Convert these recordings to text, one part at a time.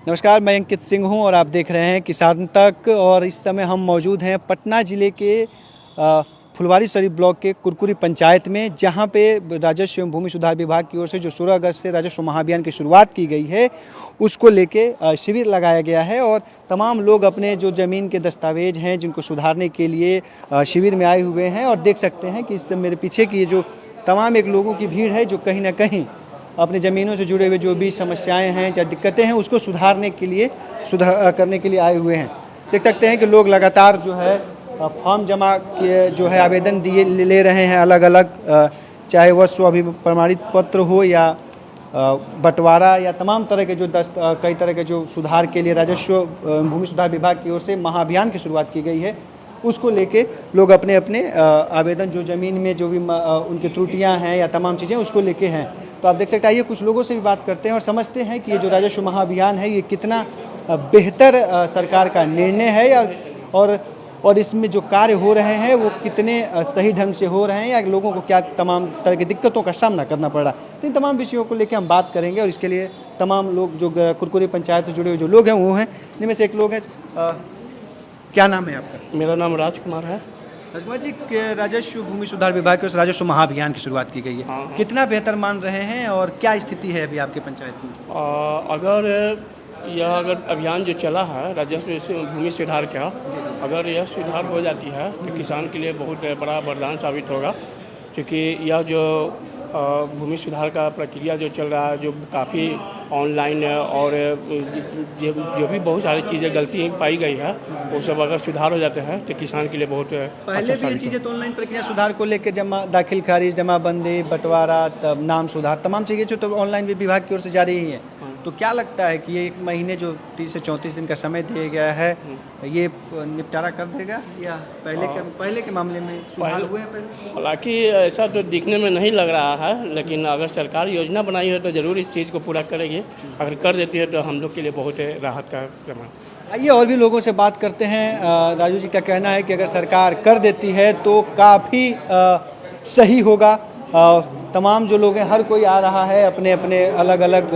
नमस्कार, मैं अंकित सिंह हूं और आप देख रहे हैं किसान तक। और इस समय हम मौजूद हैं पटना ज़िले के फुलवारीशरीफ ब्लॉक के कुरकुरी पंचायत में, जहां पे राजस्व एवं भूमि सुधार विभाग की ओर से जो 16 अगस्त से राजस्व महाअभियान की शुरुआत की गई है, उसको लेके शिविर लगाया गया है। और तमाम लोग अपने जो ज़मीन के दस्तावेज हैं जिनको सुधारने के लिए शिविर में आए हुए हैं। और देख सकते हैं कि इस मेरे पीछे की जो तमाम एक लोगों की भीड़ है, जो कहीं ना कहीं अपने ज़मीनों से जुड़े हुए जो भी समस्याएं हैं या दिक्कतें हैं, उसको सुधारने के लिए करने के लिए आए हुए हैं। देख सकते हैं कि लोग लगातार जो है फॉर्म जमा के जो है आवेदन दिए ले रहे हैं अलग अलग, चाहे वह प्रमाणित पत्र हो या बंटवारा या तमाम तरह के जो कई तरह के जो सुधार के लिए राजस्व भूमि सुधार विभाग की ओर से महाअभियान की शुरुआत की गई है, उसको लेके लोग अपने अपने आवेदन जो ज़मीन में जो भी उनकी त्रुटियां हैं या तमाम चीज़ें उसको लेके हैं। तो आप देख सकते हैं, आइए कुछ लोगों से भी बात करते हैं और समझते हैं कि ये जो राजस्व महाअभियान है ये कितना बेहतर सरकार का निर्णय है, और इसमें जो कार्य हो रहे हैं वो कितने सही ढंग से हो रहे हैं, या लोगों को क्या तमाम तरह की दिक्कतों का सामना करना पड़ रहा है। इन तमाम विषयों को लेकर हम बात करेंगे और इसके लिए तमाम लोग जो कुरकुरी पंचायत से जुड़े हुए जो लोग हैं वो हैं। इनमें से एक लोग हैं, क्या नाम है आपका? मेरा नाम राजकुमार है। राजकुमार जी, राजस्व भूमि सुधार विभाग के राजस्व महाअभियान की शुरुआत की गई है, हाँ। कितना बेहतर मान रहे हैं और क्या स्थिति है अभी आपके पंचायत में? अगर अभियान जो चला है राजस्व भूमि सुधार का, अगर यह सुधार हो जाती है तो किसान के लिए बहुत बड़ा वरदान साबित होगा, क्योंकि यह जो भूमि सुधार का प्रक्रिया जो चल रहा है, जो काफ़ी ऑनलाइन है, और जो भी बहुत सारी चीज़ें गलती पाई गई है, वो सब अगर सुधार हो जाते हैं तो किसान के लिए बहुत पहले भी ये चीज़ें तो ऑनलाइन प्रक्रिया सुधार को लेकर जमा दाखिल खारिज, जमाबंदी, बंटवारा, तब नाम सुधार, तमाम चीज़ें जो तो ऑनलाइन भी विभाग की ओर से जारी ही है। तो क्या लगता है कि ये 1 महीने जो 30 से 34 दिन का समय दिया गया है, ये निपटारा कर देगा, या पहले के मामले में सुधार हुए हैं पहले? हालांकि ऐसा तो दिखने में नहीं लग रहा है, लेकिन अगर सरकार योजना बनाई है तो ज़रूर इस चीज़ को पूरा करेगी। अगर कर देती है तो हम लोग के लिए बहुत राहत का क्रम है। आइए और भी लोगों से बात करते हैं। राजू जी का कहना है कि अगर सरकार कर देती है तो काफ़ी सही होगा। तमाम जो लोग हैं, हर कोई आ रहा है अपने अपने अलग अलग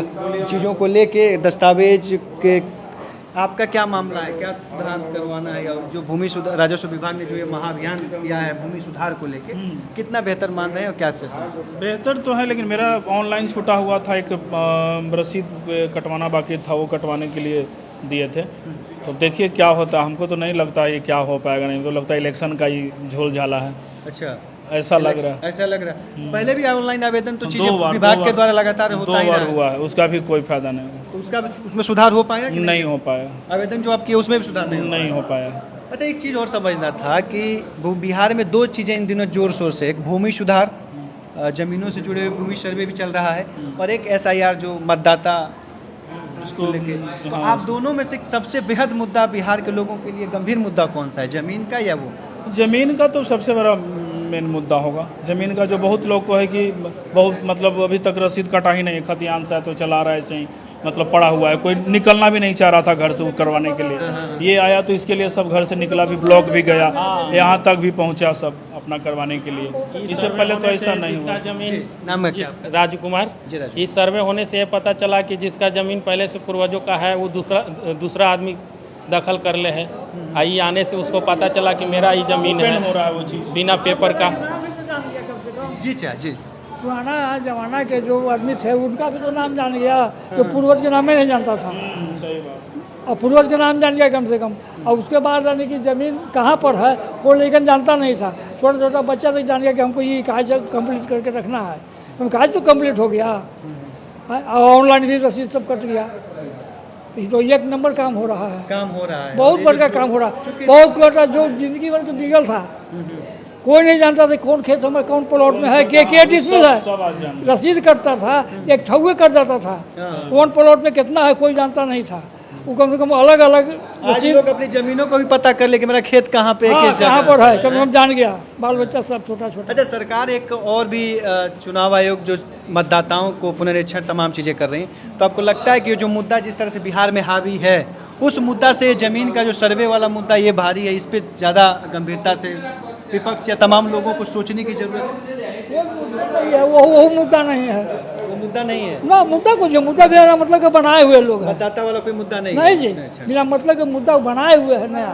चीज़ों को लेके, दस्तावेज के। आपका क्या मामला है, क्या सुधार करवाना है? जो भूमि सुधार राजस्व विभाग ने जो ये महाअभियान किया है भूमि सुधार को लेके, कितना बेहतर मान रहे हैं और क्या से? बेहतर तो है, लेकिन मेरा ऑनलाइन छूटा हुआ था, एक रसीद कटवाना बाकी था, वो कटवाने के लिए दिए थे। तो देखिए क्या होता है। हमको तो नहीं लगता ये क्या हो पाएगा, नहीं तो लगता है इलेक्शन का ही झोल झाला है। अच्छा, ऐसा लग रहा है। ऐसा लग रहा है। पहले भी ऑनलाइन आवेदन तो चीजें विभाग के द्वारा लगातार होता ही दो बार हुआ है, उसका भी कोई फायदा नहीं। तो उसमें सुधार हो पाया कि नहीं हो पाया? आवेदन जो आप किए उसमें भी सुधार नहीं हो पाया। अच्छा, एक चीज़ और समझना था कि बिहार में 2 चीज़ें इन दिनों जोर शोर से, एक भूमि सुधार, जमीनों से जुड़े हुए भूमि सर्वे भी चल रहा है, और एक SIR जो मतदाता उसको लेके। तो हाँ। आप दोनों में से सबसे बेहद मुद्दा बिहार के लोगों के लिए गंभीर मुद्दा कौन सा है, जमीन का या वो? ज़मीन का तो सबसे बड़ा मेन मुद्दा होगा। ज़मीन का जो बहुत लोग को है कि बहुत मतलब अभी तक रसीद कटा ही नहीं, खतियान से तो चला रहा है ऐसे ही, मतलब पड़ा हुआ है, कोई निकलना भी नहीं चाह रहा था घर से वो करवाने के लिए। ये आया तो इसके लिए सब घर से निकला, भी ब्लॉक भी गया, यहाँ तक भी पहुँचा सब अपना करवाने के लिए। इससे पहले तो ऐसा नहीं हुआ। जमीन नाम है क्या? राजकुमार। इस सर्वे होने से पता चला कि जिसका ज़मीन पहले से पूर्वजों का है वो दूसरा आदमी दखल कर ले है। आई आने से उसको पता चला कि मेरा ही ज़मीन है, हो रहा है वो चीज़ बिना पेपर का। जी जी। पुराना जमाना के जो आदमी थे उनका भी तो नाम जान गया, जो पूर्वज के नाम में नहीं जानता था। सही बात। और पूर्वज के नाम जान गया कम से कम। और उसके बाद यानी कि ज़मीन कहाँ पर है वो लेकिन जानता नहीं था। छोटा छोटा बच्चा तक जान गया कि हमको ये कागज कंप्लीट करके रखना है, तो कागज तो कंप्लीट हो गया, और ऑनलाइन भी रसीद सब कट गया। तो 1 नंबर काम हो रहा है, बहुत बड़ा काम हो रहा है। बहुत बड़ा जो जिंदगी भर के बिगल था, कोई नहीं जानता था कौन खेत हमारे कौन प्लॉट में है, के डिस्मिल है। रसीद कटता था, एक ठगुए कट जाता था, कौन प्लॉट में कितना है कोई जानता नहीं था। वो कम से कम अलग अलग रसीद, लोग अपनी जमीनों को भी पता कर ले कि मेरा खेत कहाँ पे है, किस जगह कहाँ पर है, कम से कम जान गया, बाल बच्चा सब छोटा छोटा। अच्छा, सरकार एक और भी चुनाव आयोग जो मतदाताओं को पुनरीक्षण तमाम चीज़ें कर रही हैं, तो आपको लगता है कि जो मुद्दा जिस तरह से बिहार में हावी है, उस मुद्दा से जमीन का जो सर्वे वाला मुद्दा ये भारी है, इस पर ज़्यादा गंभीरता से विपक्ष या तमाम लोगों को सोचने की जरूरत है? वो मुद्दा नहीं है, मुद्दा नहीं है, ना मुद्दा कुछ है, मुद्दा बिना मतलब के बनाए हुए लोग हैं। मतदाता वाला कोई मुद्दा नहीं नहीं जी, है। अच्छा। बिना मतलब के मुद्दा बनाए हुए है नया,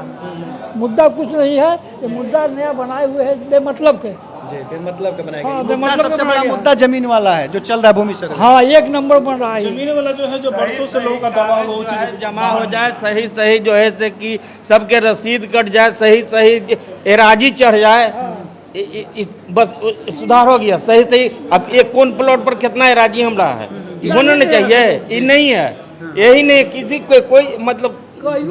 मुद्दा कुछ नहीं है, ये मुद्दा नया बनाए हुए है बेमतलब के। जी, बेमतलब का बनाया हाँ, गया मुद्दा। बेमतलब का सबसे बनाया बड़ा गया। मुद्दा जमीन वाला है जो चल रहा है, भूमि सर्वे। हाँ, एक नंबर बन रहा है। जमीन वाला जो है, जो बरसों से लोगों का दबाव है, वो चीज़ जमा हो जाए सही सही, जो है से कि सबके रसीद कट जाए, सही सही एराजी चढ़ जाए, बस सुधार हो गया। सही सही अब एक कौन प्लॉट पर कितना एराजी हम रहा है होना नहीं चाहिए, ये नहीं है, यही नहीं किसी कोई मतलब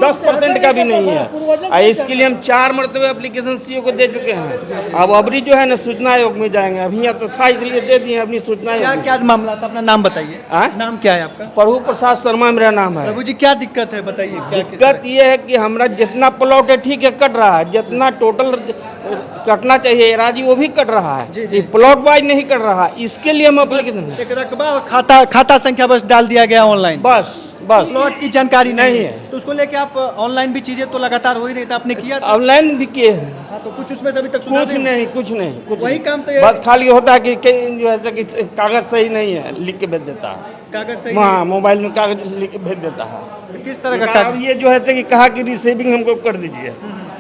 10% का भी नहीं है। और इसके लिए हम 4 मरतबे एप्लीकेशन सीओ को दे चुके हैं। अब अबरी जो है ना सूचना आयोग में जाएंगे, अभी यहाँ तो था इसलिए दे दिए अपनी सूचना क्या आयोग। क्या मामला था, अपना नाम बताइए। हाँ? नाम क्या है आपका? प्रभु प्रसाद शर्मा मेरा नाम है। प्रभु जी, क्या दिक्कत है बताइए, क्या किस दिक्कत ये है कि हमारा जितना प्लॉट है ठीक है कट रहा है, जितना टोटल कटना चाहिए एराजी वो भी कट रहा जी, है, प्लॉट वाइज नहीं कट रहा। इसके लिए हम एप्लीकेशन तरह? एक रकबा और खाता संख्या बस डाल दिया गया ऑनलाइन, बस प्लॉट की जानकारी नहीं नहीं है। है। तो उसको लेके आप ऑनलाइन भी चीजें तो लगातार हो ही रही था, आपने किया था? ऑनलाइन भी किए हैं। हाँ, तो कुछ उसमें से अभी तक सुधार कुछ नहीं नहीं कुछ नहीं कुछ वही नहीं। काम तो ये- बस खाली होता है कि जो है कि कागज सही नहीं है, लिख के भेज देता है। कागज सही हाँ, मोबाइल में कागज लिख के भेज देता है। है। किस तरह का अब कागज? ये जो है कि कहा कि रिसीविंग हमको कर दीजिए,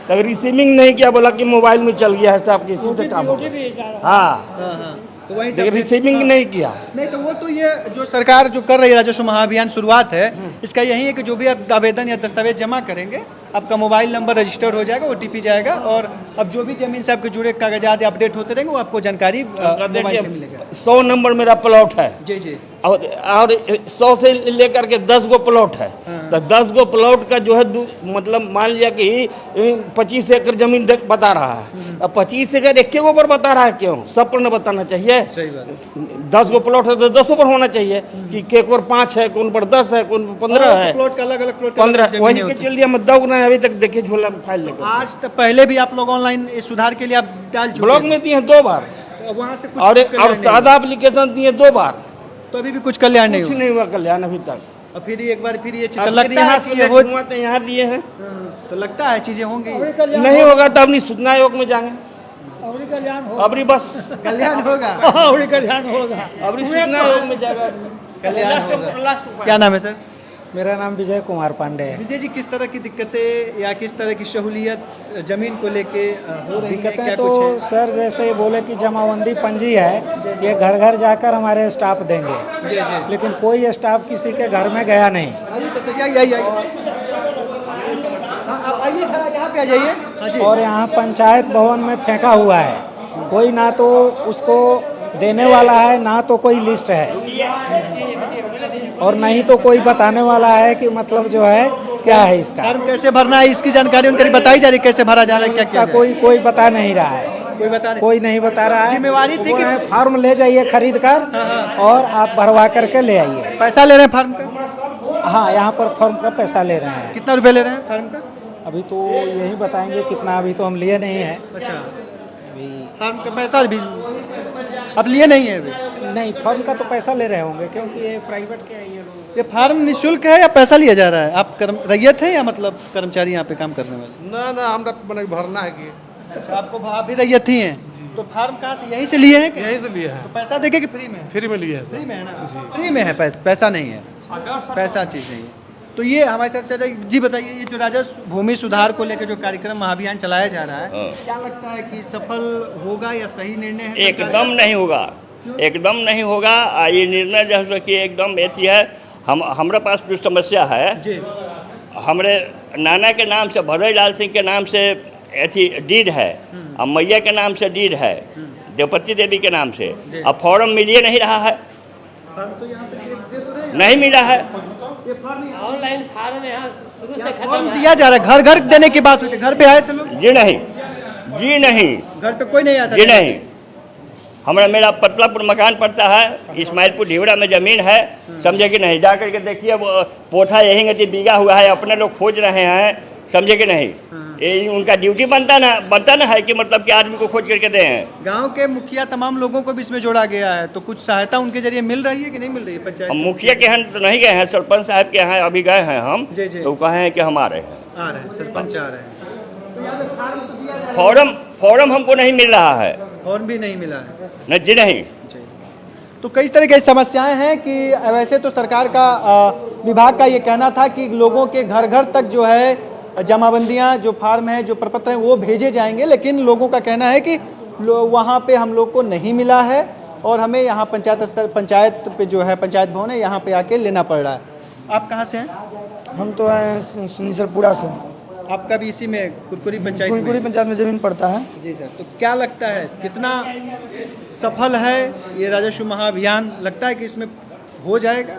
तो रिसीविंग नहीं किया, बोला कि मोबाइल में चल गया है, साहब किसी से काम हो गया। भी जा रहा हाँ, हाँ, हाँ। तो वही लेकिन रिसीविंग नहीं किया। नहीं, तो वो तो ये जो सरकार जो कर रही है राजस्व महाअभियान शुरुआत है, इसका यही है कि जो भी आप आवेदन या दस्तावेज जमा करेंगे, आपका मोबाइल नंबर रजिस्टर्ड हो जाएगा, OTP जाएगा, और अब जो भी जमीन से आपके जुड़े कागजात अपडेट होते रहेंगे, वो आपको जानकारी मोबाइल से मिलेगा। 100 नंबर मेरा प्लॉट है जी जी। और 100 से लेकर के 10 गो प्लॉट है, तो 10 गो प्लॉट का जो है मतलब मान लिया कि 25 एकड़ जमीन बता रहा है। अब 25 एकड़ एक गो पर बता रहा है, क्यों सब पर न बताना चाहिए? सही बात। 10 गो प्लॉट है तो 10 पर होना चाहिए कि केक पर 5 है, कौन पर 10 है, कौन पर 15 है, प्लॉट का अलग अलग प्लॉट 15 वही के चल दिया। मैं दौड़ रहे हैं अभी तक, देखिए झोला में फाइल लेकर आज तक पहले भी आप लोग ऑनलाइन सुधार के लिए आप डाल चुके ब्लॉक हैं। में दिए 2 बार तो वहाँ से कुछ और कल्याण नहीं सादा एप्लीकेशन दिए 2 बार, हुआ। तो अभी भी कुछ कल्याण नहीं कुछ हुआ। नहीं हुआ कल्याण अभी तक। और फिर एक बार फिर ये अब चित्र लगता है यहाँ कि ये हो, तो यहाँ दिए हैं, तो लगता है चीजें होंगी, है। नहीं होगा तो अपनी सूचना आयोग में जाएंगे। अवरी कल्याण होगा, अबरी बस कल्याण होगा, अवरी कल्याण होगा। अबरी सूचना आयोग में जाएगा। कल्याण होगा। क्या नाम है सर? मेरा नाम विजय कुमार पांडे है। विजय जी, किस तरह की दिक्कतें या किस तरह की सहूलियत जमीन को लेके हो रही है? क्या दिक्कतें तो कुछ है? सर जैसे बोले कि जमाबंदी पंजी है, ये घर घर जाकर हमारे स्टाफ देंगे, जी जी। लेकिन कोई स्टाफ किसी के घर में गया नहीं। आइए तो आइए। हाँ, आप आइए, यहाँ पे आ जाइए। हाँ जी। और यहाँ पंचायत भवन में फेंका हुआ है, कोई ना तो उसको देने वाला है, ना तो कोई लिस्ट है, और नहीं तो कोई बताने वाला है कि मतलब जो है क्या है इसका। फॉर्म कैसे भरना है इसकी जानकारी उनकी बताई जा रही है, कैसे भरा जा रहा है, क्या क्या इसका कोई बता नहीं रहा है, कोई बता नहीं। कोई नहीं बता रहा है। जिम्मेवारी थी वो कि- है, फॉर्म ले जाइए खरीद कर और आप भरवा करके ले आइए। पैसा ले रहे हैं फॉर्म का? हाँ, यहाँ पर फॉर्म का पैसा ले रहे हैं। कितना रुपए ले रहे हैं फॉर्म का? अभी तो यही बताएंगे कितना, अभी तो हम लिए नहीं है। अच्छा, अभी फॉर्म का पैसा भी अब लिए नहीं है अभी? नहीं, फॉर्म का तो पैसा ले रहे होंगे क्योंकि ये प्राइवेट के है ये लोग। ये फॉर्म निःशुल्क है या पैसा लिया जा रहा है? आप रैयत है या मतलब कर्मचारी यहाँ पे काम करने वाले? ना ना हमरा मैंने भरना है कि अच्छा, आपको आप भी रैयत ही हैं, तो फॉर्म कहाँ से, यहीं से लिए हैं? यहीं से लिए तो हैं, पैसा देके कि फ्री में? फ्री में लिए हैं फ्री सर। में है ना? फ्री में है, पैसा नहीं है, पैसा चीज़ नहीं है। तो ये हमारे चाचा जी बताइए, ये जो राजस्व भूमि सुधार को लेकर जो कार्यक्रम महाअभियान चलाया जा रहा है, क्या लगता है कि सफल होगा या सही निर्णय है? एकदम नहीं होगा, एकदम नहीं होगा। ये निर्णय जो है कि एकदम ऐसी है। हमारे पास जो समस्या है, जी हमारे नाना के नाम से, भदई लाल सिंह के नाम से ऐसी डीड है, और मैया के नाम से डीड है, देवपति देवी के नाम से। अब फॉर्म मिलिए नहीं रहा है, फॉर्म तो यहाँ पे दे तो रहे हैं। नहीं मिला है। ये फॉर्म ऑनलाइन फार्म यहाँ शुरू से यहाँ खत्म फॉर्म है। दिया जा रहा है, घर घर देने की बात हुई थी, घर पे आए थे लोग? जी नहीं, जी नहीं, घर पे कोई नहीं आता? जी नहीं। मेरा पतलापुर मकान पड़ता है, इस्माइलपुर ढिवड़ा में ज़मीन है, समझे कि नहीं? जा करके देखिए, वो पोथा यही गति बीगा हुआ है, अपने लोग खोज रहे हैं, समझे कि नहीं? ये उनका ड्यूटी बनता ना है कि मतलब कि आदमी को खोज करके दें। गांव के मुखिया तमाम लोगों को भी इसमें जोड़ा गया है, तो कुछ सहायता उनके जरिए मिल रही है कि नहीं मिल रही है हम पंचायत? मुखिया के यहाँ तो नहीं गए हैं, सरपंच साहब के यहाँ अभी गए हैं हम, जी, जी। तो वो कहे हैं कि हम आ रहे हैं। आ रहे हैं, सरपंच आ रहे हैं। तो यहाँ पे फॉर्म तो दिया जा रहा फॉर्म हमको नहीं मिल रहा है, है, फॉर्म भी नहीं मिला है। नहीं जी नहीं। जी। तो कई तरह की समस्याएं हैं कि वैसे तो सरकार का विभाग का ये कहना था कि लोगों के घर घर तक जो है जमाबंदियां जो फार्म है जो प्रपत्र हैं वो भेजे जाएंगे, लेकिन लोगों का कहना है कि वहाँ पे हम लोग को नहीं मिला है और हमें यहाँ पंचायत पे जो है पंचायत भवन है यहाँ पे आके लेना पड़ रहा है। आप कहाँ से हैं? हम तो आए हैं सुनीसरपुरा से। आपका भी इसी में कुरकुरी पंचायत में? कुरकुरी पंचायत में ज़मीन पड़ता है। जी सर, तो क्या लगता है कितना सफल है ये राजस्व महाअभियान? लगता है कि इसमें हो जाएगा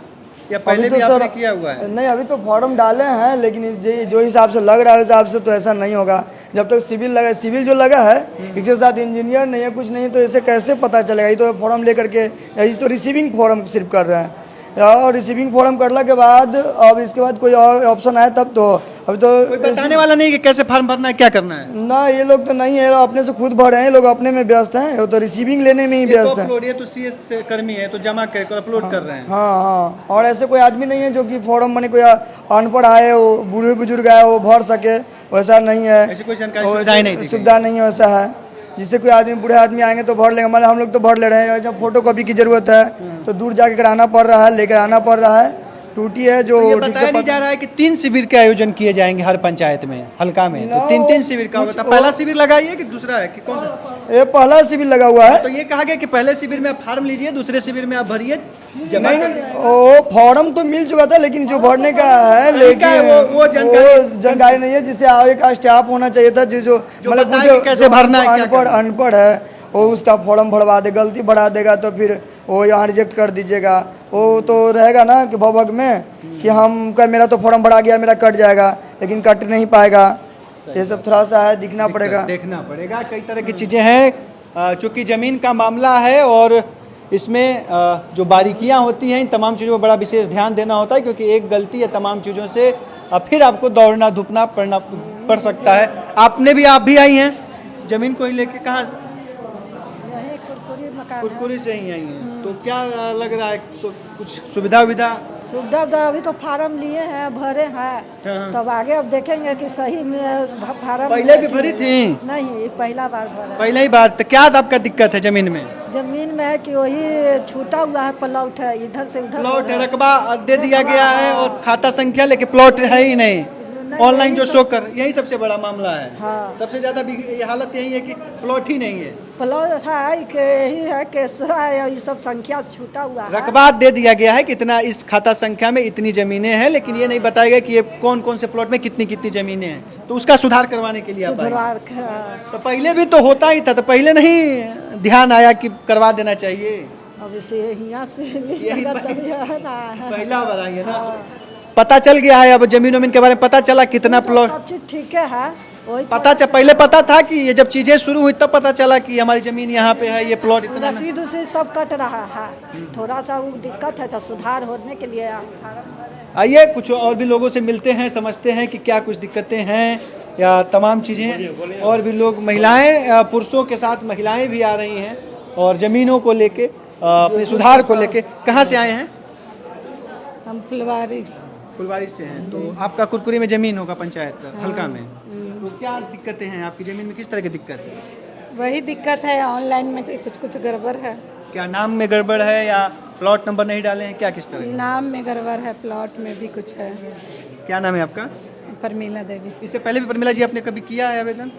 या पहले भी आपने किया हुआ है? नहीं, अभी तो फॉर्म डाले हैं, लेकिन जो हिसाब से लग रहा है उस हिसाब से तो ऐसा नहीं होगा। जब तक सिविल जो लगा है इसके साथ इंजीनियर नहीं है, कुछ नहीं, तो इसे कैसे पता चलेगा? ये तो फॉर्म लेकर के इस तो रिसीविंग फॉर्म सिर्फ कर रहे हैं, और रिसीविंग फॉर्म करने के बाद अब इसके बाद कोई और ऑप्शन आए तब तो। अभी तो कोई बताने वाला नहीं कि कैसे फॉर्म भरना है, क्या करना है? ना, ये लोग तो नहीं है, अपने से खुद भर रहे हैं, ये लोग अपने में व्यस्त हैं, वो तो रिसीविंग लेने में ही व्यस्त हैं। ये तो सीएस कर्मी है तो जमा कर अपलोड कर रहे हैं। हाँ हाँ, और ऐसे कोई आदमी नहीं है जो कि फॉर्म बने कोई अनपढ़ आए, वो बूढ़े बुजुर्ग आए वो भर सके, वैसा नहीं है। ऐसी कोई जानकारी सुविधा नहीं है, वैसा है जिससे कोई आदमी बूढ़े आदमी आएंगे तो भर लेंगे। मतलब हम लोग तो भर ले रहे हैं, जब फोटो कॉपी की जरूरत है तो दूर जाके कराना पड़ रहा है, लेकर आना पड़ रहा है। टूटी है जो तो ये बताया नहीं जा रहा है कि 3 शिविर के आयोजन किए जाएंगे हर पंचायत में, हल्का में, तो 3 शिविर का होगा। तो पहला शिविर लगाइए कि दूसरा है कि कौन सा? ये पहला शिविर लगा हुआ है। तो ये कहा गया कि पहले शिविर में आप फार्म लीजिए, दूसरे शिविर में आप भरिए। नहीं, वो फॉर्म तो मिल चुका था, लेकिन जो भरने का है, लेकिन वो जानकारी नहीं है, जिससे आगे का स्टाफ होना चाहिए था, जो मतलब कैसे भरना है, अनपढ़ है वो उसका फॉर्म भरवा दे, गलती बढ़ा देगा तो फिर वो यहाँ रिजेक्ट कर दीजिएगा। वो तो रहेगा ना कि भवक में कि हम का मेरा तो फॉर्म भरा गया, मेरा कट जाएगा, लेकिन कट नहीं पाएगा। ये सब थोड़ा सा है, देखना पड़ेगा। कई तरह की चीज़ें हैं, चूँकि ज़मीन का मामला है और इसमें जो बारीकियां होती हैं इन तमाम चीज़ों पर बड़ा विशेष ध्यान देना होता है, क्योंकि एक गलती है तमाम चीज़ों से फिर आपको दौड़ना धूपना पड़ सकता है। आप भी आई हैं ज़मीन को ही लेके? कहाँ? कुरकुरी से ही आई हैं। तो क्या लग रहा है, तो कुछ सुविधा अभी तो फार्म लिए हैं, भरे हैं, तब आगे अब देखेंगे कि सही में फार्म। पहले भी भरी थी? नहीं, पहला बार भरा। पहला ही बार? तो क्या आपका दिक्कत है जमीन में? जमीन में है कि वही छूटा हुआ है, प्लॉट है, इधर से उधर प्लॉट है, रकबा दे दिया गया है और खाता संख्या, लेकिन प्लॉट है ही नहीं। ऑनलाइन जो शो कर, यही सबसे बड़ा मामला है। हाँ। सबसे ज्यादा हालत यही है कि प्लॉट ही नहीं है। प्लॉट है कि यही है कि ये सब संख्या छूटा हुआ है। रकबा दे दिया गया है कितना इस खाता संख्या में इतनी जमीनें हैं, लेकिन ये नहीं बताया गया कि ये कौन कौन से प्लॉट में कितनी कितनी जमीनें हैं। तो उसका सुधार करवाने के लिए आप आए। तो पहले भी तो होता ही था, तो पहले नहीं ध्यान आया कि करवा देना चाहिए? अब इसे यहाँ से पहला बार आई है ना, पता चल गया है अब जमीन के बारे में, पता चला कितना प्लॉट। सब चीज ठीक है, पहले पता था कि ये जब चीजें शुरू हुई तब पता चला कि हमारी जमीन यहाँ पे है, ये प्लॉट इतना। रसीद से सब कट रहा है, थोड़ा सा वो दिक्कत है, तो सुधार होने के लिए आइए कुछ और भी लोगों से मिलते हैं, समझते हैं कि क्या कुछ दिक्कतें हैं या तमाम चीज़ें। और भी लोग, महिलाएं, पुरुषों के साथ महिलाएं भी आ रही हैं और ज़मीनों को लेके, अपने सुधार को लेके। कहाँ से आए हैं? हम फुलवारी से हैं। तो आपका कुरकुरी में ज़मीन होगा पंचायत हल्का में, तो क्या दिक्कतें हैं आपकी ज़मीन में? किस तरह की दिक्कत है? वही दिक्कत है, ऑनलाइन में तो कुछ गड़बड़ है। क्या नाम में गड़बड़ है या प्लॉट नंबर नहीं डाले हैं, क्या किस तरह? नाम में गड़बड़ है, प्लॉट में भी कुछ है। क्या नाम है आपका? परमीला देवी। इससे पहले भी परमीला जी आपने कभी किया है आवेदन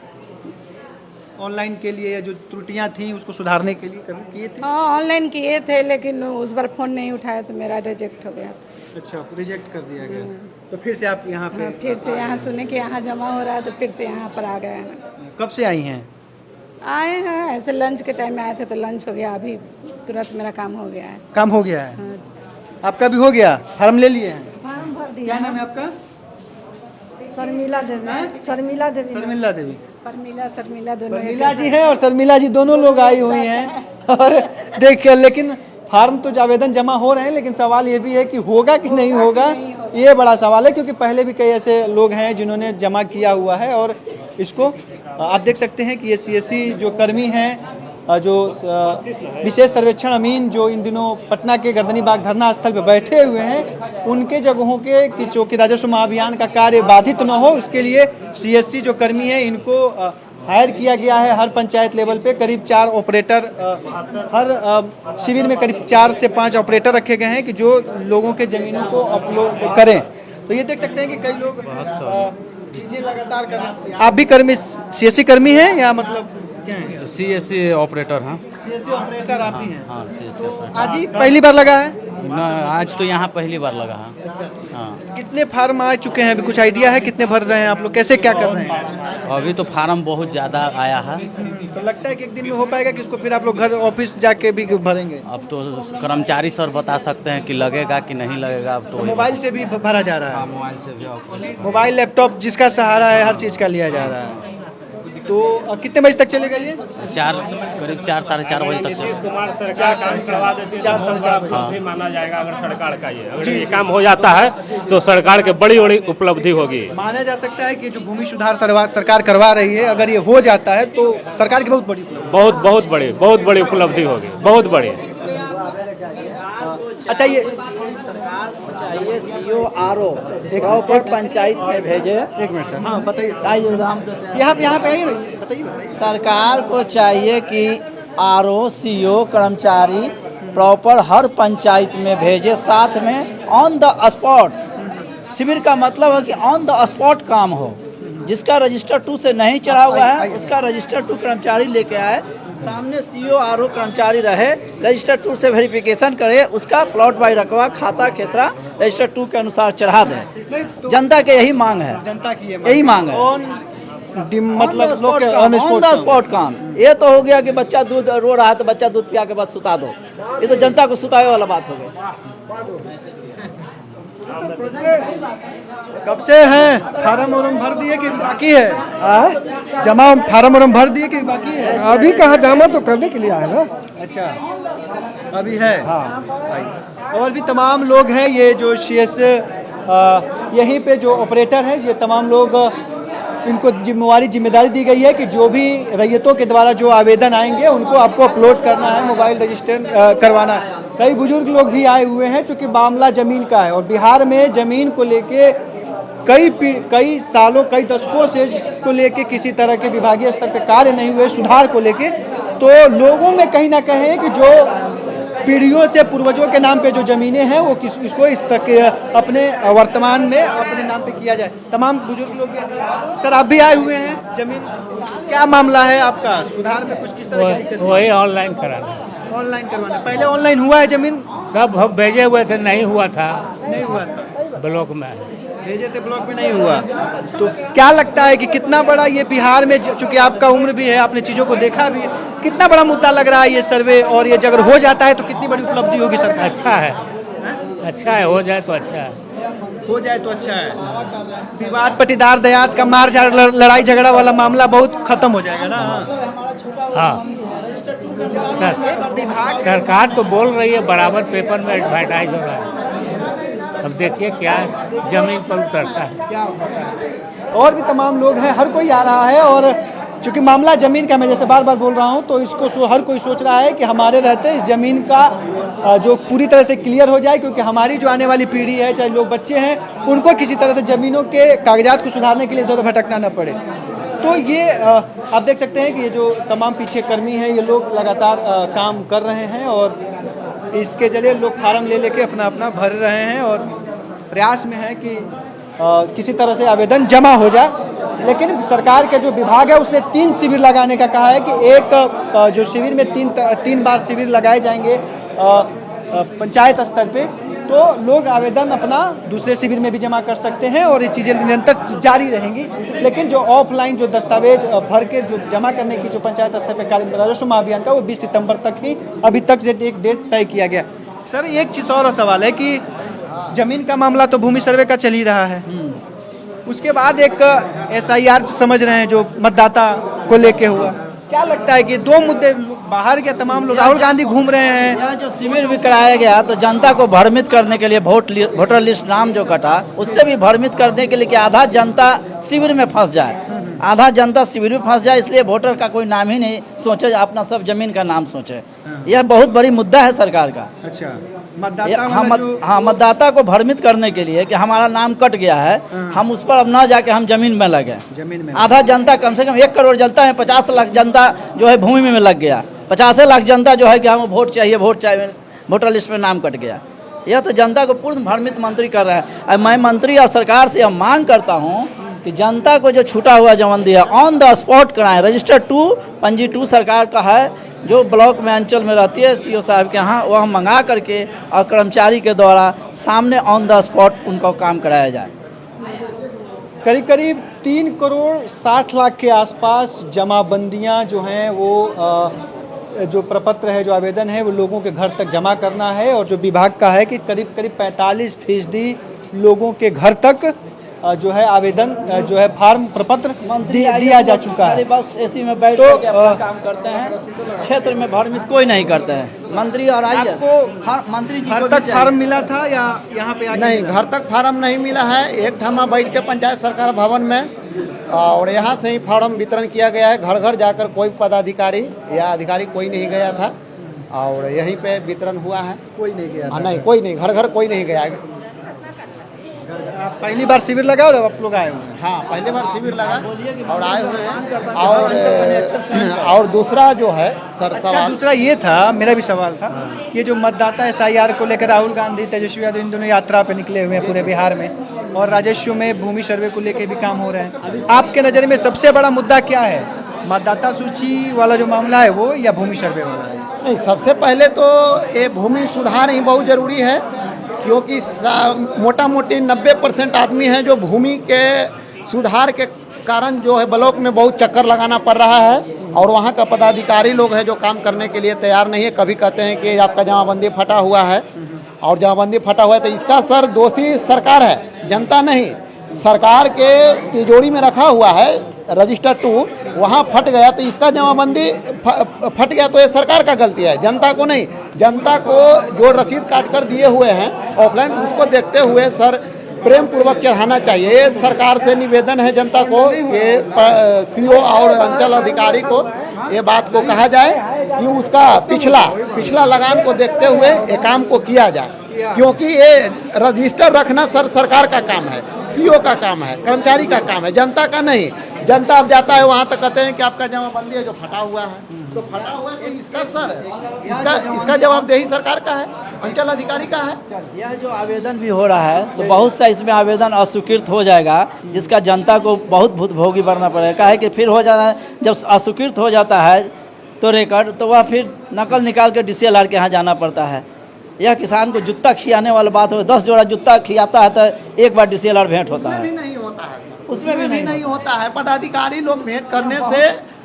ऑनलाइन के लिए, या जो त्रुटियां थी उसको सुधारने के लिए कभी किए थे? हाँ, ऑनलाइन किए थे, लेकिन उस बार फ़ोन नहीं उठाया तो मेरा रिजेक्ट हो गया था। अच्छा, रिजेक्ट कर दिया गया। तो फिर से आप यहाँ पे? हाँ, फिर से यहाँ सुने कि यहाँ जमा हो रहा है तो फिर से यहाँ पर आ गए हैं। कब से आई हैं? आए हैं ऐसे लंच के टाइम में आए थे, तो लंच हो गया, अभी तुरंत मेरा काम हो गया है। काम हो गया है? आपका भी हो गया? फार्म ले लिए हैं? फार्म भर दिया। क्या नाम है आपका? शर्मिला देवी। शर्मिला देवी। शर्मिला देवी। शर्मिला दोनों। शर्मिला जी हैं और शर्मिला जी दोनों लोग आई हुई हैं। और देखिए, लेकिन फार्म तो आवेदन जमा हो रहे हैं, लेकिन सवाल ये भी है कि होगा कि नहीं होगा, ये बड़ा सवाल है। क्योंकि पहले भी कई ऐसे लोग हैं जिन्होंने जमा किया हुआ है और इसको आप देख सकते हैं कि ये CSC जो कर्मी हैं, जो विशेष सर्वेक्षण अमीन जो इन दिनों पटना के गर्दनी बाग धरना स्थल पर बैठे हुए हैं, उनके जगहों के कि जो कि राजस्व महाअभियान का कार्य बाधित न हो, इसके लिए CSC जो कर्मी है इनको हायर किया गया है हर पंचायत लेवल पे करीब 4 ऑपरेटर हर शिविर में करीब 4 से 5 ऑपरेटर रखे गए हैं कि जो लोगों के ज़मीनों को अपलोड करें। तो ये देख सकते हैं कि कई लोग चीज़ें लगातार कर रहे हैं। आप भी कर्मी सीएससी कर्मी हैं या मतलब क्या हैं? सीएससी ऑपरेटर हाँ। सीएससी ऑपरेटर आप ही हैं? हाँ सीएससी ऑपरेटर। आज ही पहली बार लगा है? ना आज तो यहाँ पहली बार लगा है। हाँ कितने फार्म आ चुके हैं? अभी कुछ आइडिया है कितने भर रहे हैं आप लोग, कैसे क्या कर रहे हैं? अभी तो फार्म बहुत ज़्यादा आया है। तो लगता है कि एक दिन में हो पाएगा कि इसको फिर आप लोग घर ऑफिस जाके भी भरेंगे? अब तो कर्मचारी सर बता सकते हैं कि लगेगा कि नहीं लगेगा। अब तो मोबाइल से भी भरा जा रहा है? मोबाइल से भी मोबाइल लैपटॉप जिसका सहारा है हर चीज़ का लिया जा रहा है। तो कितने बजे तक चलेगा ये? करीब 4 साढ़े 4 बजे तक चलेगा। कुमार सरकार काम करवा देती है 4 साढ़े 4 बजे उपलब्धि माना जाएगा अगर सरकार का ये अगर ये काम हो जाता है तो सरकार के बड़ी बड़ी उपलब्धि होगी। माना जा सकता है कि जो भूमि सुधार सरकार करवा रही है अगर ये हो जाता है तो सरकार की बहुत बड़ी उपलब्धि। बहुत बड़ी उपलब्धि होगी, बहुत बड़ी। अच्छा ये चाहिए सीओ आरओ प्रॉपर पंचायत में भेजे। एक मिनट सर, हाँ बताइए। यहाँ पे आइए ना, बताइए। सरकार को चाहिए कि आरओ सीओ कर्मचारी प्रॉपर हर पंचायत में भेजे, साथ में ऑन द स्पॉट। शिविर का मतलब है कि ऑन द स्पॉट काम हो। जिसका रजिस्टर 2 से नहीं चढ़ा हुआ है उसका रजिस्टर 2 कर्मचारी लेके आए, सामने सीओ आरओ कर्मचारी रहे, रजिस्टर 2 से वेरिफिकेशन करे, उसका प्लॉट बाई रकबा खाता खेसरा रजिस्टर 2 के अनुसार चढ़ा दें। जनता के यही मांग है, जनता की यही मांग है। मतलब लोग ऑन द स्पॉट काम। ये तो हो गया कि बच्चा दूध रो रहा है तो बच्चा दूध पिया के बाद सुता दो, ये तो जनता को सुतावे वाला बात हो गई। कब से हैं? फार्म वार्म भर दिए कि बाकी है? जमा फार्म वार्म भर दिए कि बाकी है? अभी कहाँ जमा तो करने के लिए आए ना। अच्छा अभी है। हाँ और भी तमाम लोग हैं ये जो सीएस यहीं पे जो ऑपरेटर हैं ये तमाम लोग इनको जिम्मेदारी दी गई है कि जो भी रैयतों के द्वारा जो आवेदन आएंगे उनको आपको अपलोड करना है, मोबाइल रजिस्टर करवाना है। कई बुजुर्ग लोग भी आए हुए हैं क्योंकि मामला ज़मीन का है और बिहार में ज़मीन को लेके कई सालों कई दशकों से इसको लेके किसी तरह के विभागीय स्तर पे कार्य नहीं हुए सुधार को लेके। तो लोगों में कहीं ना कहीं कि जो पीढ़ियों से पूर्वजों के नाम पे जो ज़मीनें हैं वो इसको इस तक अपने वर्तमान में अपने नाम पे किया जाए। तमाम बुजुर्ग लोग सर आप भी आए हुए हैं ज़मीन, क्या मामला है आपका? सुधार में कुछ किस तरह की? वही ऑनलाइन कराना, ऑनलाइन करवाना। पहले ऑनलाइन हुआ है ज़मीन? सब भेजे हुए थे, नहीं हुआ था ब्लॉक में, भेजे थे ब्लॉक में नहीं हुआ। तो क्या लगता है कि कितना बड़ा ये बिहार में, चूंकि आपका उम्र भी है आपने चीज़ों को देखा भी है, कितना बड़ा मुद्दा लग रहा है ये सर्वे और ये अगर हो जाता है तो कितनी बड़ी उपलब्धि होगी सरकार? अच्छा है हो जाए तो अच्छा है, हो जाए तो अच्छा है। विवाद पटीदार दयात का मार लड़ाई झगड़ा वाला मामला बहुत खत्म हो जाएगा ना। हाँ सरकार तो बोल रही है बराबर पेपर में एडवर्टाइज हो रहा है, अब देखिए क्या जमीन पर उतरता है। और भी तमाम लोग हैं, हर कोई आ रहा है और चूंकि मामला ज़मीन का मैं जैसे बार बार बोल रहा हूं तो इसको हर कोई सोच रहा है कि हमारे रहते इस ज़मीन का जो पूरी तरह से क्लियर हो जाए, क्योंकि हमारी जो आने वाली पीढ़ी है चाहे लोग बच्चे हैं उनको किसी तरह से ज़मीनों के कागजात को सुधारने के लिए इधर भटकना न पड़े। तो ये आप देख सकते हैं कि ये जो तमाम पीछे कर्मी हैं ये लोग लगातार काम कर रहे हैं और इसके जरिए लोग फार्म ले लेके अपना अपना भर रहे हैं और प्रयास में है कि किसी तरह से आवेदन जमा हो जाए। लेकिन सरकार के जो विभाग है उसने 3 शिविर लगाने का कहा है कि एक जो शिविर में तीन बार शिविर लगाए जाएंगे पंचायत स्तर पे, तो लोग आवेदन अपना दूसरे शिविर में भी जमा कर सकते हैं और ये चीज़ें निरंतर जारी रहेंगी। लेकिन जो ऑफलाइन जो दस्तावेज भर के जो जमा करने की जो पंचायत स्तर पर कार्य राजस्व महाअभियान का वो 20 सितंबर तक ही अभी तक से एक डेट तय किया गया। सर एक चीज़ और सवाल है कि ज़मीन का मामला तो भूमि सर्वे का चल ही रहा है, उसके बाद एक SIR समझ रहे हैं जो मतदाता को लेके हुआ, क्या लगता है कि 2 मुद्दे बाहर के तमाम लोग, राहुल गांधी घूम रहे हैं, यहाँ जो शिविर भी कराया गया तो जनता को भ्रमित करने के लिए वोटर लिस्ट नाम जो कटा उससे भी भ्रमित करने के लिए कि आधा जनता शिविर में फंस जाए, आधा जनता शिविर में फंस जाए, इसलिए वोटर का कोई नाम ही नहीं सोचे, अपना सब जमीन का नाम सोचे। यह बहुत बड़ी मुद्दा है सरकार का। अच्छा मतदाता हम वाला जो- हाँ, मतदाता को भ्रमित करने के लिए कि हमारा नाम कट गया है, हम उस पर अब ना जाके हम जमीन में लगे। जमीन में आधा जनता, कम से कम 1 करोड़ जनता है, 50 लाख जनता जो है भूमि में लग गया। 50 लाख जनता जो है कि हमें वोट चाहिए, वोटर लिस्ट में नाम कट गया। यह तो जनता को पूर्ण भ्रमित मंत्री कर रहा है। अब मैं मंत्री और सरकार से यह मांग करता हूँ कि जनता को जो छूटा हुआ जमानदी है ऑन द स्पॉट कराएं। रजिस्टर 2 पंजी 2 सरकार का है, जो ब्लॉक में अंचल में रहती है सीओ साहब के यहाँ, वह मंगा करके और कर्मचारी के द्वारा सामने ऑन द स्पॉट उनको काम कराया जाए। करीब करीब 3 करोड़ 60 लाख के आसपास जमाबंदियां जो हैं वो जो प्रपत्र है, जो आवेदन है, वो लोगों के घर तक जमा करना है। और जो विभाग का है कि करीब करीब 45% लोगों के घर तक जो है आवेदन जो है फार्म प्रपत्र दिया जा चुका है। बस एसी में बैठ तो, के अपना काम करते हैं, क्षेत्र में भ्रमित कोई नहीं करते हैं। मंत्री और आइए मंत्री जी घर को तक भी फार्म मिला था या यहाँ पे आके नहीं, मिला? घर तक फार्म नहीं मिला है। एक ठामा बैठ के पंचायत सरकार भवन में और यहाँ से ही फार्म वितरण किया गया है। घर घर जाकर कोई पदाधिकारी या अधिकारी कोई नहीं गया था और यहीं पे वितरण हुआ है। कोई नहीं गया हाँ, नहीं, कोई नहीं, घर घर कोई नहीं गया है। पहली बार शिविर लगा और आप लोग आए हुए हैं? हाँ, पहले बार शिविर लगा और आए हुए हैं। और दूसरा जो है सर अच्छा, सवाल, दूसरा ये था, मेरा भी सवाल था कि जो मतदाता SIR को लेकर राहुल गांधी, तेजस्वी यादव इन दोनों यात्रा पे निकले हुए हैं पूरे बिहार में, और राजस्व में भूमि सर्वे को लेकर भी काम हो रहे हैं। आपके नज़र में सबसे बड़ा मुद्दा क्या है? मतदाता सूची वाला जो मामला है वो, या भूमि सर्वे वाला है? नहीं, सबसे पहले तो ये भूमि सुधार ही बहुत ज़रूरी है, क्योंकि मोटा मोटी 90% आदमी हैं जो भूमि के सुधार के कारण जो है ब्लॉक में बहुत चक्कर लगाना पड़ रहा है और वहाँ का पदाधिकारी लोग हैं जो काम करने के लिए तैयार नहीं है। कभी कहते हैं कि आपका जमाबंदी फटा हुआ है और जमाबंदी फटा हुआ है, तो इसका सर दोषी सरकार है, जनता नहीं। सरकार के तिजोरी में रखा हुआ है रजिस्टर 2, वहाँ फट गया तो इसका जमाबंदी फट गया तो ये सरकार का गलती है, जनता को नहीं। जनता को जो रसीद काट कर दिए हुए हैं ऑफलाइन, उसको देखते हुए सर प्रेम पूर्वक चढ़ाना चाहिए। सरकार से निवेदन है जनता को, ये CO और अंचल अधिकारी को ये बात को कहा जाए कि उसका पिछला लगान को देखते हुए ये काम को किया जाए, क्योंकि ये रजिस्टर रखना सर सरकार का काम है, CO का काम है, कर्मचारी का काम है, जनता का नहीं। जनता अब जाता है वहाँ तक कहते हैं कि आपका जमाबंदी है जो फटा हुआ है, तो फटा हुआ है तो इसका सर इसका जवाबदेही सरकार का है, अंचल अधिकारी का है। यह जो आवेदन भी हो रहा है तो बहुत सा इसमें आवेदन अस्वीकृत हो जाएगा, जिसका जनता को बहुत भुगतान करना पड़ेगा। है कि फिर हो जाना, जब अस्वीकृत हो जाता है तो रिकॉर्ड, तो वह फिर नकल निकाल के DCLR के यहाँ जाना पड़ता है। यह किसान को जूता खियाने वाला बात हो, 10 जोड़ा जूता खियाता है तो एक बार DCLR भेंट होता है, भी नहीं होता है, उसमें भी नहीं होता है। पदाधिकारी लोग भेंट करने से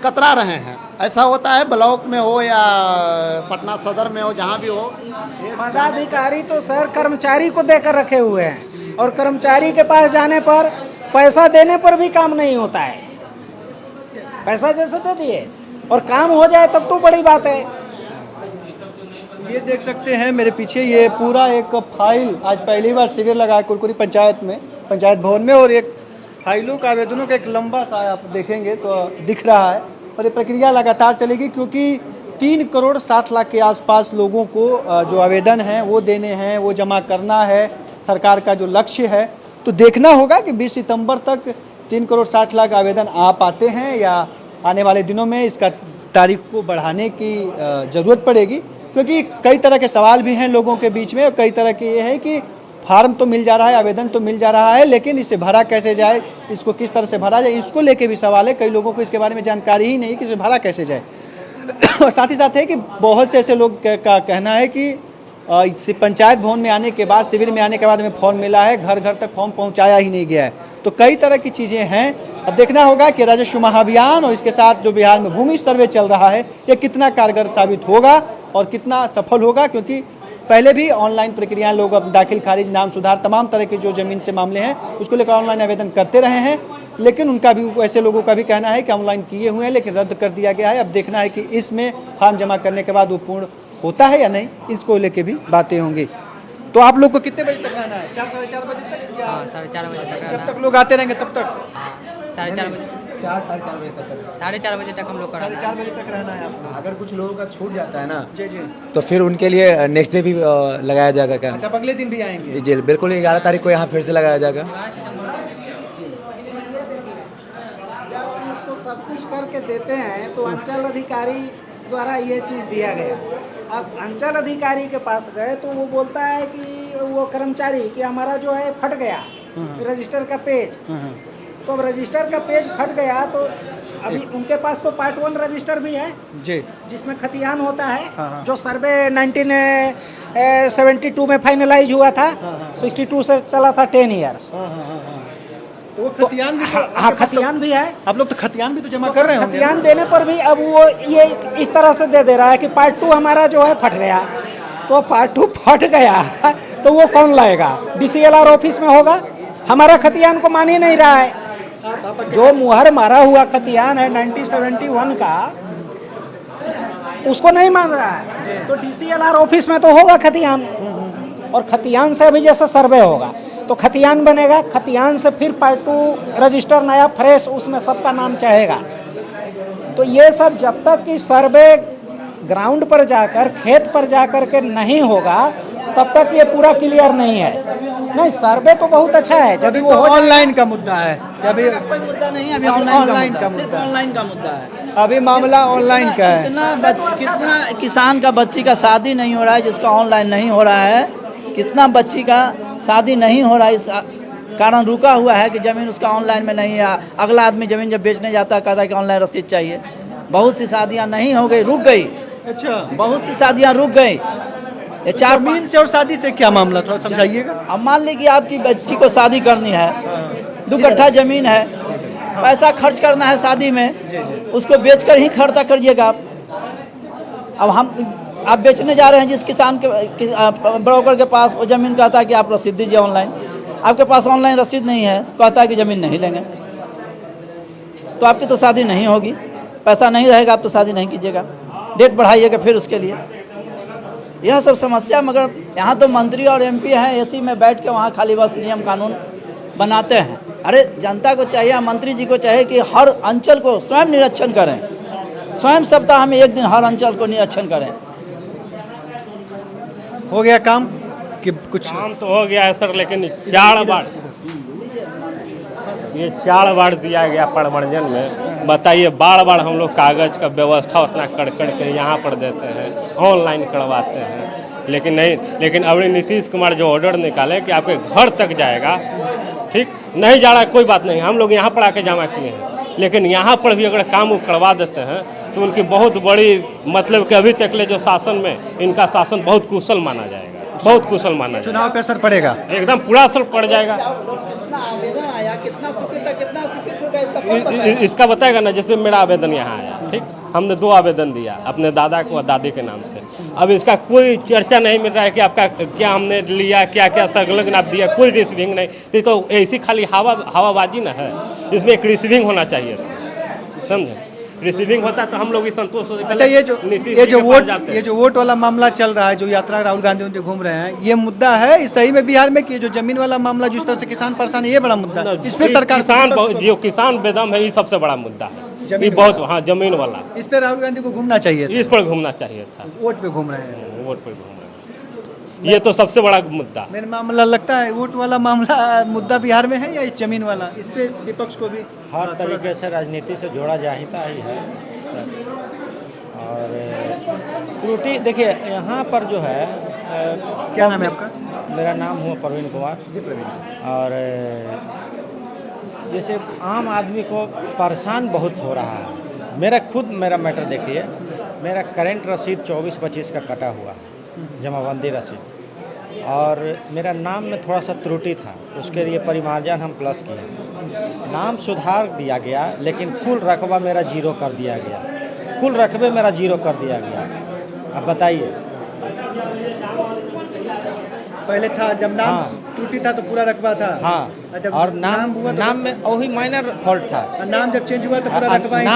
कतरा रहे हैं। ऐसा होता है ब्लॉक में हो या पटना सदर में हो, जहाँ भी हो। पदाधिकारी तो सर कर्मचारी को देकर रखे हुए हैं और कर्मचारी के पास जाने पर पैसा देने पर भी काम नहीं होता है। पैसा जैसे दे दिए और काम हो जाए तब तो बड़ी बात है। ये देख सकते हैं मेरे पीछे, ये पूरा एक फाइल, आज पहली बार शिविर लगा है कुरकुरी पंचायत में, पंचायत भवन में, और एक फाइलों का आवेदनों का एक लंबा सा आप देखेंगे तो दिख रहा है। और ये प्रक्रिया लगातार चलेगी, क्योंकि 3 करोड़ 60 लाख के आसपास लोगों को जो आवेदन हैं वो देने हैं, वो जमा करना है, सरकार का जो लक्ष्य है। तो देखना होगा कि 20 सितंबर तक 3 करोड़ 60 लाख आवेदन आ पाते हैं या आने वाले दिनों में इसका तारीख को बढ़ाने की ज़रूरत पड़ेगी, क्योंकि कई तरह के सवाल भी हैं लोगों के बीच में। और कई तरह के ये है कि फार्म तो मिल जा रहा है, आवेदन तो मिल जा रहा है, लेकिन इसे भरा कैसे जाए, इसको किस तरह से भरा जाए, इसको लेके भी सवाल है। कई लोगों को इसके बारे में जानकारी ही नहीं कि इसे भरा कैसे जाए। और साथ ही साथ है कि बहुत से ऐसे लोग का कहना है कि पंचायत भवन में आने के बाद, शिविर में आने के बाद हमें फॉर्म मिला है, घर घर तक फॉर्म पहुंचाया ही नहीं गया है। तो कई तरह की चीज़ें हैं। अब देखना होगा कि राजस्व महाअभियान और इसके साथ जो बिहार में भूमि सर्वे चल रहा है, ये कितना कारगर साबित होगा और कितना सफल होगा, क्योंकि पहले भी ऑनलाइन प्रक्रिया लोग अब दाखिल खारिज, नाम सुधार, तमाम तरह के जो ज़मीन से मामले हैं उसको लेकर ऑनलाइन आवेदन करते रहे हैं। लेकिन उनका भी, ऐसे लोगों का भी कहना है कि ऑनलाइन किए हुए हैं लेकिन रद्द कर दिया गया है। अब देखना है कि इसमें फॉर्म जमा करने के बाद वो पूर्ण होता है या नहीं, इसको लेके भी बातें होंगी। तो आप लोग को कितने बजे तक रहना है? 4 साढ़े 4 बजे तक? हाँ, 4:30 बजे तक जब तक लोग आते रहेंगे तब तक? हाँ, 4:30 बजे 4-4:30 बजे तक? 4:30 बजे तक हम लोग करा 4:30 बजे तक रहना है आपको। अगर कुछ लोगों का छूट जाता है ना जी जी। तो फिर उनके लिए नेक्स्ट डे भी लगाया जाएगा क्या? अच्छा, अब अगले दिन भी आएंगे? जी बिल्कुल, 11 तारीख को यहाँ फिर से लगाया जाएगा। उसको सब कुछ करके देते हैं तो अंचल अधिकारी द्वारा ये चीज़ दिया गया। अब अंचल अधिकारी के पास गए तो वो बोलता है कि वो कर्मचारी कि हमारा जो है फट गया रजिस्टर का पेज। तो अब रजिस्टर का पेज फट गया तो अभी उनके पास तो पार्ट 1 रजिस्टर भी है जी, जिसमें खतियान होता है, जो सर्वे 1972 में फाइनलाइज हुआ था। 62 से चला था 10 ईयर्स। तो वो खतियान भी तो हाँ, खतियान भी है। आप लोग तो खतियान भी तो जमा कर रहे होंगे? खतियान देने पर भी अब वो ये इस तरह से दे रहा है कि पार्ट 2 हमारा जो है फट गया। तो पार्ट 2 फट गया तो वो कौन लाएगा? DCLR ऑफिस में होगा। हमारा खतियान को मान ही नहीं रहा है। जो मुहर मारा हुआ खतियान है 1971 का, उसको नहीं मान रहा है। तो DCLR ऑफिस में तो होगा खतियान, और खतियान से अभी जैसे सर्वे होगा तो खतियान बनेगा। खतियान से फिर पार्ट 2 रजिस्टर नया फ्रेश, उसमें सबका नाम चढ़ेगा। तो ये सब जब तक कि सर्वे ग्राउंड पर जाकर, खेत पर जाकर के नहीं होगा, तब तक ये पूरा क्लियर नहीं है। नहीं, सर्वे तो बहुत अच्छा है, यदि वो ऑनलाइन का मुद्दा है अभी? कोई मुद्दा नहीं, अभी ऑनलाइन का सिर्फ मुद्दा है। ऑनलाइन का मुद्दा है। अभी मामला ऑनलाइन का है। कितना किसान का बच्ची का शादी नहीं हो रहा है जिसका ऑनलाइन नहीं हो रहा है। कितना बच्ची का शादी नहीं हो रहा है, इस कारण रुका हुआ है कि ज़मीन उसका ऑनलाइन में नहीं है। अगला आदमी ज़मीन जब बेचने जाता है कहता है कि ऑनलाइन रसीद चाहिए। बहुत सी शादियाँ नहीं हो गई, रुक गई। अच्छा, बहुत सी शादियाँ रुक गई। ये 4 जमीन से और शादी से क्या मामला, थोड़ा समझाइएगा। अब मान लीजिए आपकी बच्ची को शादी करनी है, 2 कट्ठा जमीन है, पैसा खर्च करना है शादी में, उसको बेचकर ही खर्चा करिएगा आप। अब आप बेचने जा रहे हैं जिस किसान के ब्रोकर के पास, वो ज़मीन कहता है कि आप रसीद दीजिए ऑनलाइन। आपके पास ऑनलाइन रसीद नहीं है, कहता है कि ज़मीन नहीं लेंगे। तो आपकी तो शादी नहीं होगी, पैसा नहीं रहेगा, आप तो शादी नहीं कीजिएगा, डेट बढ़ाइएगा फिर उसके लिए। यह सब समस्या, मगर यहाँ तो मंत्री और MP हैं, AC में बैठ के वहाँ खाली बस नियम कानून बनाते हैं। अरे जनता को चाहिए, मंत्री जी को चाहिए कि हर अंचल को स्वयं निरीक्षण करें, स्वयं सप्ताह में 1 दिन हर अंचल को निरीक्षण करें। हो गया काम कि कुछ? काम तो हो गया है सर, लेकिन 4 बार ये 4 बार दिया गया प्रवर्जन में। बताइए, बार बार हम लोग कागज़ का व्यवस्था उतना कर के यहाँ पर देते हैं, ऑनलाइन करवाते हैं, लेकिन नहीं। लेकिन अभी नीतीश कुमार जो ऑर्डर निकाले कि आपके घर तक जाएगा, ठीक नहीं जा रहा है, कोई बात नहीं, हम लोग यहाँ पर आके जमा किए हैं, लेकिन यहाँ पर भी अगर काम करवा देते हैं तो उनकी बहुत बड़ी, मतलब कि अभी तक ले जो शासन में इनका शासन बहुत कुशल माना जाएगा, बहुत कुशल माना जाएगा। चुनाव पे असर पड़ेगा? एकदम पूरा असर पड़ जाएगा। कितना आवेदन आया, कितना स्वीकृत होगा, इसका कौन बताएगा? इसका बताएगा ना। जैसे मेरा आवेदन यहाँ आया, ठीक, हमने 2 आवेदन दिया अपने दादा को और दादी के नाम से। अब इसका कोई चर्चा नहीं मिल रहा है कि आपका क्या हमने लिया, क्या क्या संलग्न आप दिया, कोई रिसीविंग नहीं। तो ऐसी खाली हवाबाजी ना है, इसमें एक रिसीविंग होना चाहिए था, समझे? रिसीविंग होता तो हम लोग भी संतोष होते। अच्छा, ये जो वोट वाला मामला चल रहा है, जो यात्रा राहुल गांधी उनके घूम रहे हैं, ये मुद्दा है इस सही में बिहार में कि जो जमीन वाला मामला, जिस तरह से किसान परेशान है, ये बड़ा मुद्दा है? इस पे सरकार, किसान बेदम है, ये सबसे बड़ा मुद्दा है। ये बहुत, हाँ, जमीन वाला, इस पे राहुल गांधी को घूमना चाहिए, इस पर घूमना चाहिए था। वोट पे घूम रहे हैं, वोट पर घूम रहे हैं, ये तो सबसे बड़ा मुद्दा। मेन मामला लगता है वोट वाला मामला मुद्दा बिहार में है या जमीन वाला? इस पे विपक्ष को भी हर तरीके से राजनीति से जोड़ा जाता ही है सर। और त्रुटि देखिए यहाँ पर जो है, क्या नाम है आपका? मेरा नाम हुआ प्रवीण कुमार जी। प्रवीण, और जैसे आम आदमी को परेशान बहुत हो रहा है। मेरा मैटर देखिए, मेरा करंट रसीद 24-25 का कटा हुआ है, जमाबंदी रसीद, और मेरा नाम में थोड़ा सा त्रुटि था, उसके लिए परिमार्जन हम प्लस किए, नाम सुधार दिया गया, लेकिन कुल रकबा मेरा 0 कर दिया गया, कुल रकबे मेरा 0 कर दिया गया। अब बताइए, पहले था जब नाम त्रुटि था तो पूरा रकबा था। हाँ, जब और नाम हुआ तो नाम में वही माइनर फॉल्ट था। नाम जब चेंज हुआ तो पूरा रकबा ही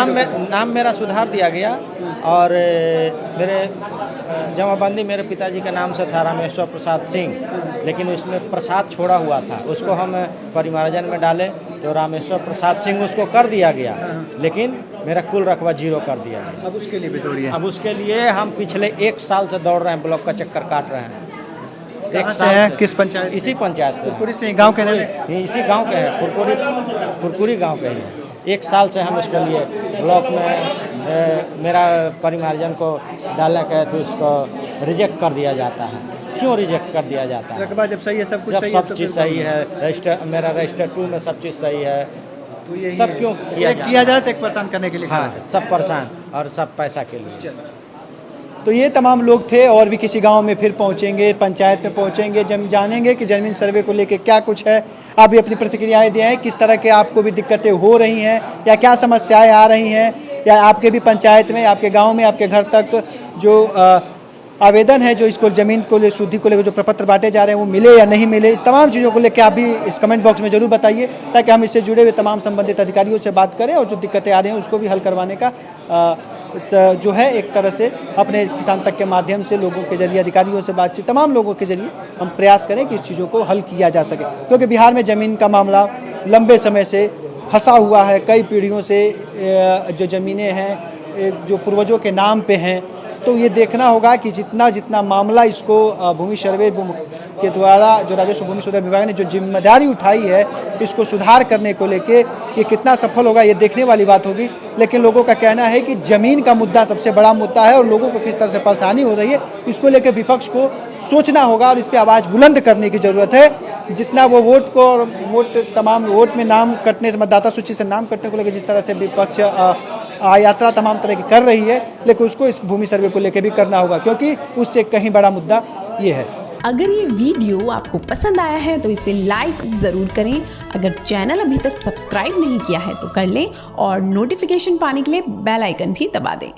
नाम मेरा सुधार दिया गया, और मेरे जमाबंदी मेरे पिताजी के नाम से था, रामेश्वर प्रसाद सिंह, लेकिन उसमें प्रसाद छोड़ा हुआ था, उसको हम परिमार्जन में डाले तो रामेश्वर प्रसाद सिंह उसको कर दिया गया, लेकिन मेरा कुल रकबा 0 कर दिया गया। अब उसके लिए भी दौड़िए। अब उसके लिए हम पिछले 1 साल से दौड़ रहे हैं, ब्लॉक का चक्कर काट रहे हैं। कहाँ से हैं? किस पंचायत? इसी पंचायत से। कुरकुरी से गांव के हैं? इसी गांव के हैं, कुरकुरी गांव के हैं। 1 साल से हम उसके लिए ब्लॉक में मेरा परिमार्जन को डालने कहे थे, उसको रिजेक्ट कर दिया जाता है। क्यों रिजेक्ट कर दिया जाता है? रकबा जब सही है, सब कुछ जब सही है, सब तो चीज़ फिर सही है, रजिस्टर मेरा रजिस्टर 2 में सब चीज़ सही है, तो यही तब है। क्यों किया किया जा रहा था एक परेशान करने के लिए? हाँ, सब परेशान और सब पैसा के लिए। तो ये तमाम लोग थे, और भी किसी गांव में फिर पहुंचेंगे, पंचायत में पहुंचेंगे, जब जानेंगे कि जमीन सर्वे को लेके क्या कुछ है। आप भी अपनी प्रतिक्रियाएं दें, किस तरह के आपको भी दिक्कतें हो रही हैं या क्या समस्याएं आ रही हैं, या आपके भी पंचायत में, आपके गांव में, आपके घर तक जो आवेदन है, जो इसको ज़मीन को ले शुद्धि को लेकर जो प्रपत्र बांटे जा रहे हैं वो मिले या नहीं मिले, इस तमाम चीज़ों को लेकर आप भी इस कमेंट बॉक्स में जरूर बताइए, ताकि हम इससे जुड़े हुए तमाम संबंधित अधिकारियों से बात करें और जो दिक्कतें आ रही हैं उसको भी हल करवाने का जो है एक तरह से अपने किसान तक के माध्यम से लोगों के जरिए, अधिकारियों से बातचीत, तमाम लोगों के जरिए हम प्रयास करें कि इस चीज़ों को हल किया जा सके। क्योंकि बिहार में ज़मीन का मामला लंबे समय से फंसा हुआ है, कई पीढ़ियों से जो ज़मीनें हैं जो पूर्वजों के नाम पे हैं, तो ये देखना होगा कि जितना मामला इसको भूमि सर्वे के द्वारा जो राजस्व भूमि सुधार विभाग ने जो जिम्मेदारी उठाई है इसको सुधार करने को लेके ये कितना सफल होगा, ये देखने वाली बात होगी। लेकिन लोगों का कहना है कि ज़मीन का मुद्दा सबसे बड़ा मुद्दा है और लोगों को किस तरह से परेशानी हो रही है इसको लेकर विपक्ष को सोचना होगा और इस पर आवाज़ बुलंद करने की ज़रूरत है। जितना वो वोट तमाम वोट में नाम कटने से, मतदाता सूची से नाम कटने को लेकर जिस तरह से विपक्ष यात्रा तमाम तरह की कर रही है, लेकिन उसको इस भूमि सर्वे को लेकर भी करना होगा, क्योंकि उससे कहीं बड़ा मुद्दा ये है। अगर ये वीडियो आपको पसंद आया है तो इसे लाइक ज़रूर करें। अगर चैनल अभी तक सब्सक्राइब नहीं किया है तो कर लें और नोटिफिकेशन पाने के लिए बेल आइकन भी दबा दें।